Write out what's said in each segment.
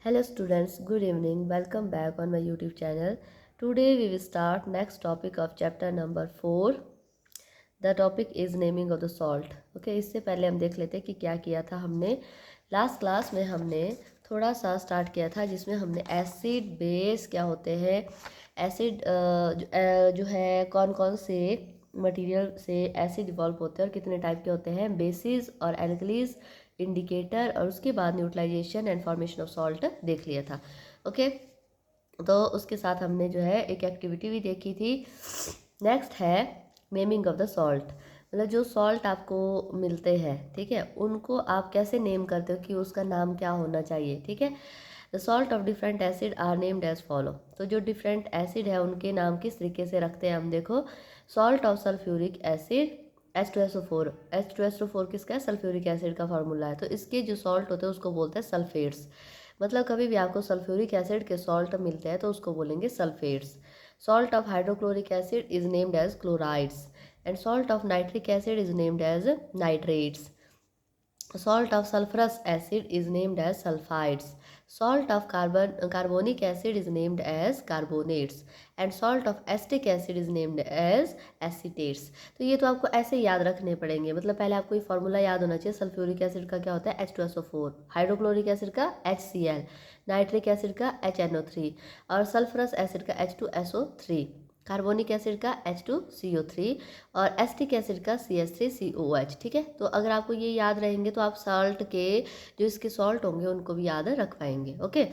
Hello students, good evening. Welcome back on my YouTube channel. Today we will start next topic of chapter number 4. The topic is naming of the salt. Okay, इससे पहले हम देख लेते हैं कि क्या किया था हमने। लास्ट क्लास में हमने थोड़ा सा स्टार्ट किया था जिसमें हमने एसिड बेस क्या होते हैं, एसिड जो है कौन कौन से मटेरियल से एसिड इवॉल्व होते हैं और कितने टाइप के होते हैं, बेसिस और एल्कलीज, इंडिकेटर, और उसके बाद neutralization and formation of salt देख लिया था। ओके, तो उसके साथ हमने जो है एक एक्टिविटी भी देखी थी। नेक्स्ट है नेमिंग ऑफ द सॉल्ट, मतलब जो सॉल्ट आपको मिलते हैं, ठीक है, उनको आप कैसे नेम करते हो कि उसका नाम क्या होना चाहिए। ठीक है, the salt of different acid are named as follow. तो जो डिफरेंट एसिड है उनके नाम किस तरीके से रखते हैं हम देखो। Salt of sulphuric acid H2SO4, H2SO4 किसका है, सल्फ्यूरिक एसिड का फार्मूला है। तो इसके जो सॉल्ट होते हैं उसको बोलते हैं सल्फेट्स। मतलब कभी भी आपको सल्फ्यूरिक एसिड के सॉल्ट मिलते हैं तो उसको बोलेंगे sulfates. Salt of hydrochloric acid is named as chlorides and salt of nitric acid is named as nitrates. Salt of sulfurous acid is named as sulfides. Salt of carbonic acid is named as carbonates and salt of acetic acid is named as acetates. तो ये तो आपको ऐसे याद रखने पड़ेंगे। मतलब पहले आपको ये फॉर्मूला याद होना चाहिए। सल्फ्यूरिक एसिड का क्या होता है, H2SO4, हाइड्रोक्लोरिक एसिड का HCl, नाइट्रिक एसिड का HNO3 और सल्फरस एसिड का H2SO3, कार्बोनिक एसिड का H2CO3 और एसिटिक एसिड का CH3COH। ठीक है, तो अगर आपको ये याद रहेंगे तो आप सॉल्ट के जो इसके सॉल्ट होंगे उनको भी याद रख पाएंगे। ओके,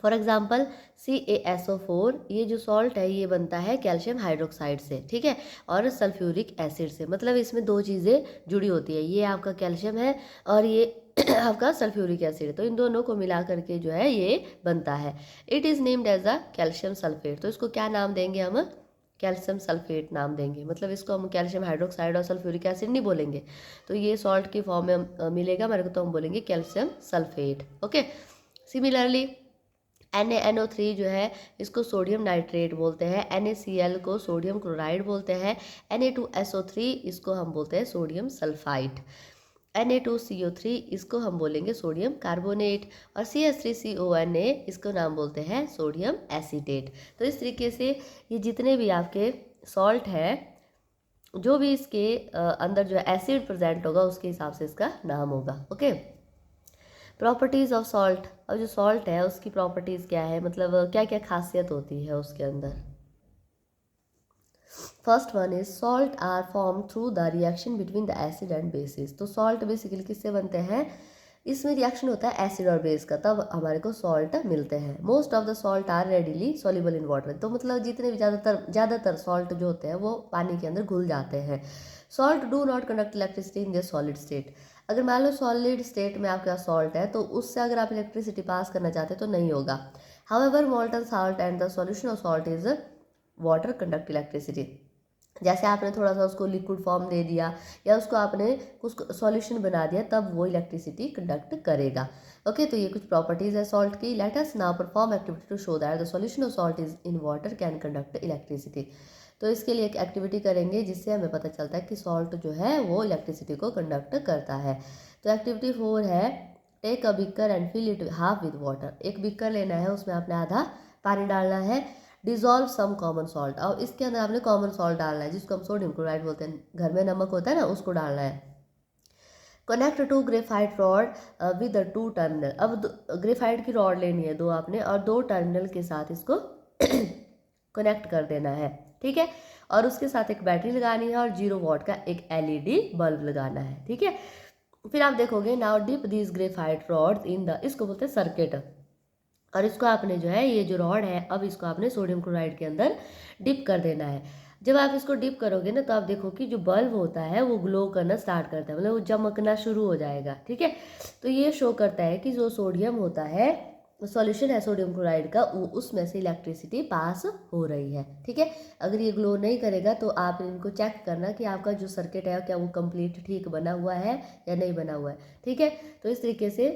फॉर एग्जाम्पल CaSO4, ये जो सॉल्ट है ये बनता है कैल्शियम हाइड्रोक्साइड से, ठीक है, और सल्फ्यूरिक एसिड से। मतलब इसमें दो चीज़ें जुड़ी होती है, ये आपका कैल्शियम है और ये आपका सल्फ्यूरिक एसिड है। तो इन दोनों को मिला करके जो है ये बनता है। It is named as a calcium sulfate. तो इसको क्या नाम देंगे हम, कैल्शियम सल्फेट नाम देंगे। मतलब इसको हम कैल्शियम हाइड्रोक्साइड और सल्फ्यूरिक एसिड नहीं बोलेंगे। तो ये सॉल्ट की फॉर्म में मिलेगा हमारे को, तो हम बोलेंगे calcium sulphate. Okay, similarly NaNO3 जो है इसको सोडियम नाइट्रेट बोलते हैं, NaCl को सोडियम क्लोराइड बोलते हैं, Na2SO3 इसको हम बोलते हैं सोडियम सल्फाइड, Na2CO3 इसको हम बोलेंगे सोडियम कार्बोनेट और CH3CONA इसको नाम बोलते हैं सोडियम एसीटेट। तो इस तरीके से ये जितने भी आपके सॉल्ट है, जो भी इसके अंदर जो एसिड प्रेजेंट होगा उसके हिसाब से इसका नाम होगा। Okay, properties of salt. और जो सॉल्ट है उसकी प्रॉपर्टीज़ क्या है, मतलब क्या क्या खासियत होती है उसके अंदर। First one is salt are form through the reaction between the acid and basis. तो सॉल्ट बेसिकली किससे बनते हैं, इसमें रिएक्शन होता है एसिड और बेस का, तब हमारे को सॉल्ट मिलते हैं। Most of the salt are readily soluble in water. तो मतलब जितने भी ज़्यादातर सॉल्ट जो होते हैं वो पानी के अंदर घुल जाते हैं। Salt do not conduct electricity in the solid state. अगर मान लो सॉलिड स्टेट में आपके पास सॉल्ट है तो उससे अगर आप इलेक्ट्रिसिटी पास करना चाहते हैं तो नहीं होगा। However molten salt and the solution of salt is water conduct electricity. जैसे आपने थोड़ा सा उसको लिक्विड फॉर्म दे दिया या उसको आपने उसको सॉल्यूशन बना दिया, तब वो इलेक्ट्रिसिटी कंडक्ट करेगा। ओके, तो ये कुछ प्रॉपर्टीज है सॉल्ट की। Let us now perform activity to show that the solution of salt is in water can conduct electricity. तो इसके लिए एक एक्टिविटी करेंगे जिससे हमें पता चलता है कि सॉल्ट जो है वो इलेक्ट्रिसिटी को कंडक्ट करता है। तो एक्टिविटी 4 है take a beaker and fill it half with water. एक बिकर लेना है, उसमें आपने आधा पानी डालना है। डिजॉल्व सम कॉमन सॉल्ट, और इसके अंदर आपने कॉमन सॉल्ट डालना है जिसको हम सोडियम क्लोराइड बोलते हैं, घर में नमक होता है ना, उसको डालना है। Connect to graphite rod with two terminal. अब ग्रेफाइट की रॉड लेनी है दो आपने और दो टर्मिनल के साथ इसको कनेक्ट कर देना है, ठीक है, और उसके साथ एक बैटरी लगानी है और 0 वॉट का एक LED बल्ब लगाना है, ठीक है। फिर आप देखोगे now dip this graphite rod in the, इसको बोलते हैं सर्किट, और इसको आपने जो है ये जो रॉड है अब इसको आपने सोडियम क्लोराइड के अंदर डिप कर देना है। जब आप इसको डिप करोगे ना तो आप देखो कि जो बल्ब होता है वो ग्लो करना स्टार्ट करता है, मतलब वो चमकना शुरू हो जाएगा, ठीक है। तो ये शो करता है कि जो सोडियम होता है, सॉल्यूशन है सोडियम क्लोराइड का, उसमें से इलेक्ट्रिसिटी पास हो रही है, ठीक है। अगर ये ग्लो नहीं करेगा तो आप इनको चेक करना कि आपका जो सर्किट है क्या वो कंप्लीट ठीक बना हुआ है या नहीं बना हुआ है, ठीक है। तो इस तरीके से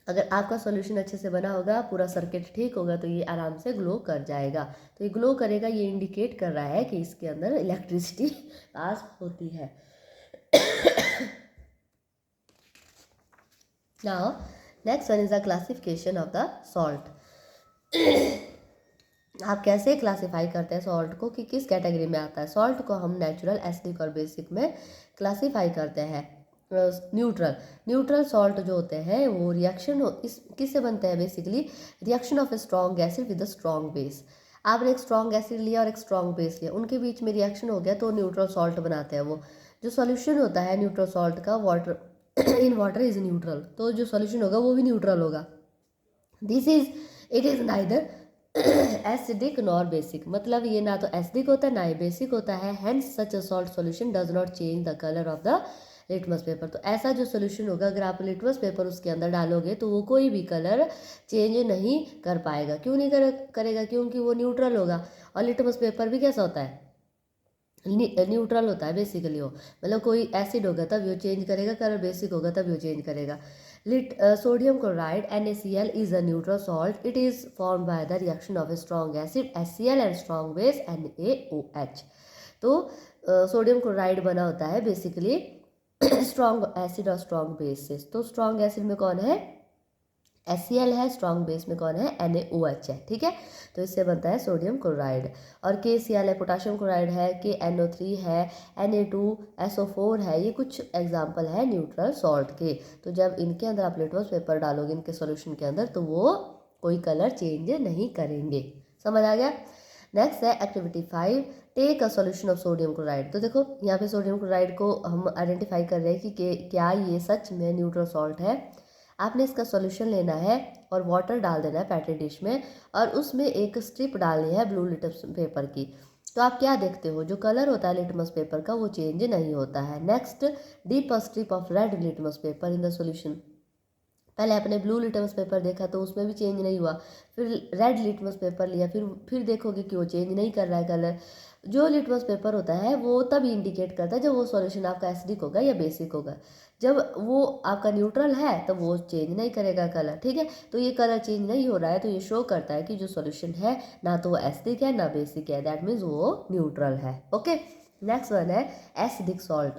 अगर आपका सॉल्यूशन अच्छे से बना होगा, पूरा सर्किट ठीक होगा, तो ये आराम से ग्लो कर जाएगा। तो ये ग्लो करेगा, ये इंडिकेट कर रहा है कि इसके अंदर इलेक्ट्रिसिटी पास होती है। Now next one is the classification of the salt. आप कैसे क्लासिफाई करते हैं सॉल्ट को कि किस कैटेगरी में आता है। सॉल्ट को हम नेचुरल, एसिडिक और बेसिक में क्लासिफाई करते हैं। न्यूट्रल सॉल्ट जो होते हैं वो रिएक्शन इस किससे बनते हैं, basically reaction of a strong acid with a strong base. आपने एक स्ट्रॉन्ग एसिड लिया और एक स्ट्रॉन्ग बेस लिया, उनके बीच में रिएक्शन हो गया तो न्यूट्रल सॉल्ट बनाते हैं। वो जो सॉल्यूशन होता है न्यूट्रल सॉल्ट का, water in water is neutral, तो जो सॉल्यूशन होगा वो भी न्यूट्रल होगा। It is neither acidic nor basic, मतलब ये ना तो एसिडिक होता है ना ही बेसिक होता है। Hence such a salt solution does not change the colour of the litmus paper. तो ऐसा जो सोल्यूशन होगा, अगर आप लिटमस पेपर उसके अंदर डालोगे तो वो कोई भी कलर चेंज नहीं कर पाएगा। क्यों नहीं करेगा? क्योंकि वो न्यूट्रल होगा। और लिटमस पेपर भी कैसा होता है, न्यूट्रल होता है बेसिकली। वो मतलब कोई एसिड होगा तब वो चेंज करेगा कलर, बेसिक होगा तब वो चेंज करेगा। Sodium chloride NaCl is a neutral salt. It is formed by the reaction of a strong acid HCl and strong base NaOH. तो सोडियम क्लोराइड बना होता है बेसिकली स्ट्रॉन्ग एसिड और स्ट्रॉन्ग बेस से। तो स्ट्रॉन्ग एसिड में कौन है, HCl है, स्ट्रॉन्ग बेस में कौन है, NaOH है। ठीक है, तो इससे बनता है सोडियम क्लोराइड। और KCl है, पोटाशियम क्लोराइड है, KNO3 है, Na2SO4 है। ये कुछ एग्जाम्पल है न्यूट्रल सॉल्ट के। तो जब इनके अंदर आप लिटमस पेपर डालोगे इनके सॉल्यूशन के अंदर तो वो कोई कलर चेंज नहीं करेंगे। समझ आ गया। नेक्स्ट है activity 5, take a solution of sodium chloride. तो देखो यहाँ पे सोडियम क्लोराइड को हम आइडेंटिफाई कर रहे हैं कि क्या ये सच में न्यूट्रल सॉल्ट है। आपने इसका सॉल्यूशन लेना है और वाटर डाल देना है पेट्री डिश में, और उसमें एक स्ट्रिप डालनी है ब्लू लिटमस पेपर की। तो आप क्या देखते हो, जो कलर होता है लिटमस पेपर का वो चेंज नहीं होता है। Next, deep a strip of red litmus paper in the solution. पहले आपने ब्लू लिटमस पेपर देखा तो उसमें भी चेंज नहीं हुआ, फिर रेड लिटमस पेपर लिया, फिर देखोगे कि वो चेंज नहीं कर रहा है कलर। जो लिटमस पेपर होता है वो तभी इंडिकेट करता है जब वो सॉल्यूशन आपका एसिडिक होगा या बेसिक होगा। जब वो आपका न्यूट्रल है तो वो चेंज नहीं करेगा कलर। ठीक है, तो ये कलर चेंज नहीं हो रहा है तो ये शो करता है कि जो सॉल्यूशन है ना तो वो एसिडिक है ना बेसिक है, दैट मीन्स वो न्यूट्रल है। ओके, नेक्स्ट वन है एसिडिक सॉल्ट।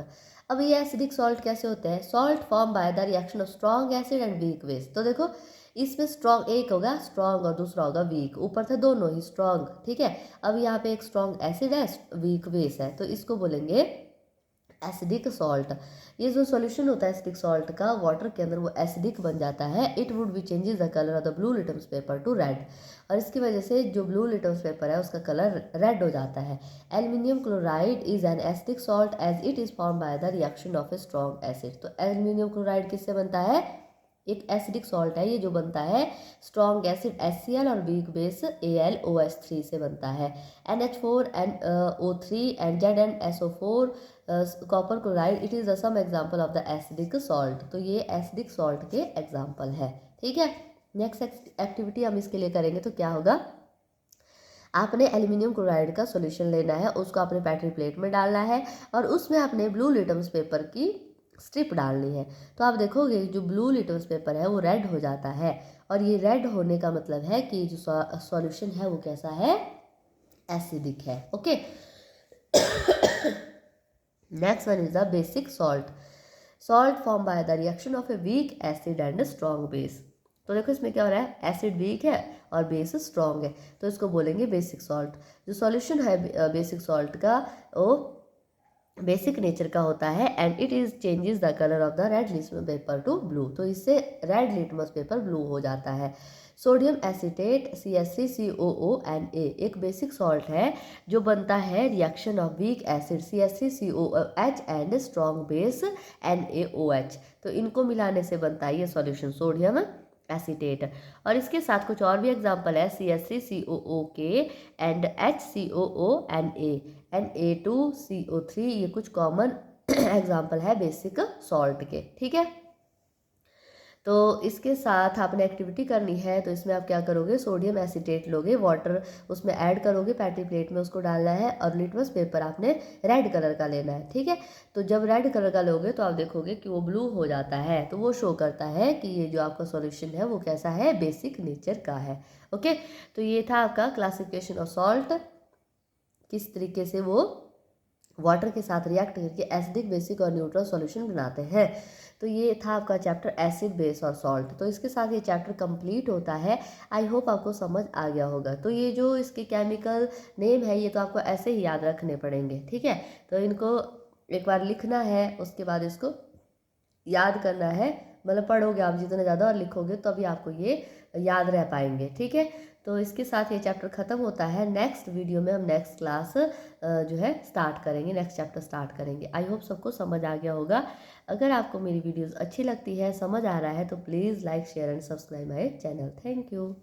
अब ये एसिडिक सॉल्ट कैसे होते हैं, salt form by the reaction of strong acid and weak base. तो देखो इसमें स्ट्रॉन्ग एक होगा स्ट्रॉन्ग और दूसरा होगा वीक, ऊपर थे दोनों ही स्ट्रॉन्ग। ठीक है, अब यहाँ पे एक स्ट्रॉन्ग एसिड है, वीक बेस है, तो इसको बोलेंगे एसिडिक सॉल्ट। ये जो सॉल्यूशन होता है एसिडिक सॉल्ट का वाटर के अंदर वो एसिडिक बन जाता है। It would be changes the colour of the blue litmus paper two red, और इसकी वजह से जो ब्लू लिटमस पेपर है उसका कलर रेड हो जाता है। Aluminium chloride is an acidic salt as it is form by the reaction of a strong acid. तो एल्यूमिनियम क्लोराइड किससे बनता है, एक एसिडिक सॉल्ट है ये जो बनता है स्ट्रॉन्ग एसिड HCl और वीक बेस AlOH3 से बनता है। NH4NO3 and ZnSO4 copper chloride, it is some example of the acidic salt. तो ये एसिडिक सॉल्ट के एग्जाम्पल है। ठीक है, नेक्स्ट एक्टिविटी हम इसके लिए करेंगे तो क्या होगा, आपने एल्यूमिनियम क्लोराइड का सॉल्यूशन लेना है, उसको आपने पेट्री प्लेट में डालना है और उसमें आपने ब्लू लिटमस पेपर की स्ट्रिप डालनी है। तो आप देखोगे जो ब्लू लिटमस पेपर है वो रेड हो जाता है, और ये रेड होने का मतलब है कि जो सॉल्यूशन है वो कैसा है, एसिडिक है। Okay, next one is the basic salt. Salt form by the reaction of a weak acid and strong base. तो देखो इसमें क्या हो रहा है, एसिड वीक है और बेस स्ट्रॉन्ग है, तो इसको बोलेंगे बेसिक सॉल्ट। जो सॉल्यूशन है बेसिक सॉल्ट का वो बेसिक नेचर का होता है and it is changes the colour of the red litmus paper two blue. तो इससे रेड लिटमस पेपर ब्लू हो जाता है। सोडियम एसीटेट CH3COONA एक बेसिक सॉल्ट है जो बनता है reaction of weak acid CH3COOH and strong base NaOH। तो इनको मिलाने से बनता है ये सॉल्यूशन सोडियम एसीटेट। और इसके साथ कुछ और भी एग्जांपल है CH3COOK एंड HCOONA Na2CO3, ये कुछ कॉमन एग्जांपल है बेसिक सॉल्ट के। ठीक है, तो इसके साथ आपने एक्टिविटी करनी है, तो इसमें आप क्या करोगे, सोडियम एसीटेट लोगे, वाटर उसमें ऐड करोगे, पैटी प्लेट में उसको डालना है और लिटमस पेपर आपने रेड कलर का लेना है। ठीक है, तो जब रेड कलर का लोगे तो आप देखोगे कि वो ब्लू हो जाता है, तो वो शो करता है कि ये जो आपका सॉल्यूशन है वो कैसा है, बेसिक नेचर का है। ओके, तो ये था आपका क्लासिफिकेशन ऑफ सॉल्ट, किस तरीके से वो वाटर के साथ रिएक्ट करके एसिडिक, बेसिक और न्यूट्रल सॉल्यूशन बनाते हैं। तो ये था आपका चैप्टर एसिड बेस और सॉल्ट। तो इसके साथ ये चैप्टर कंप्लीट होता है। आई होप आपको समझ आ गया होगा। तो ये जो इसके केमिकल नेम है ये तो आपको ऐसे ही याद रखने पड़ेंगे, ठीक है। तो इनको एक बार लिखना है, उसके बाद इसको याद करना है। मतलब पढ़ोगे आप जितने ज़्यादा और लिखोगे तो अभी आपको ये याद रह पाएंगे, ठीक है। तो इसके साथ ये चैप्टर ख़त्म होता है। नेक्स्ट वीडियो में हम नेक्स्ट क्लास जो है स्टार्ट करेंगे, नेक्स्ट चैप्टर स्टार्ट करेंगे। आई होप सबको समझ आ गया होगा। अगर आपको मेरी वीडियोस अच्छी लगती है, समझ आ रहा है, तो please like share and subscribe my channel. Thank you.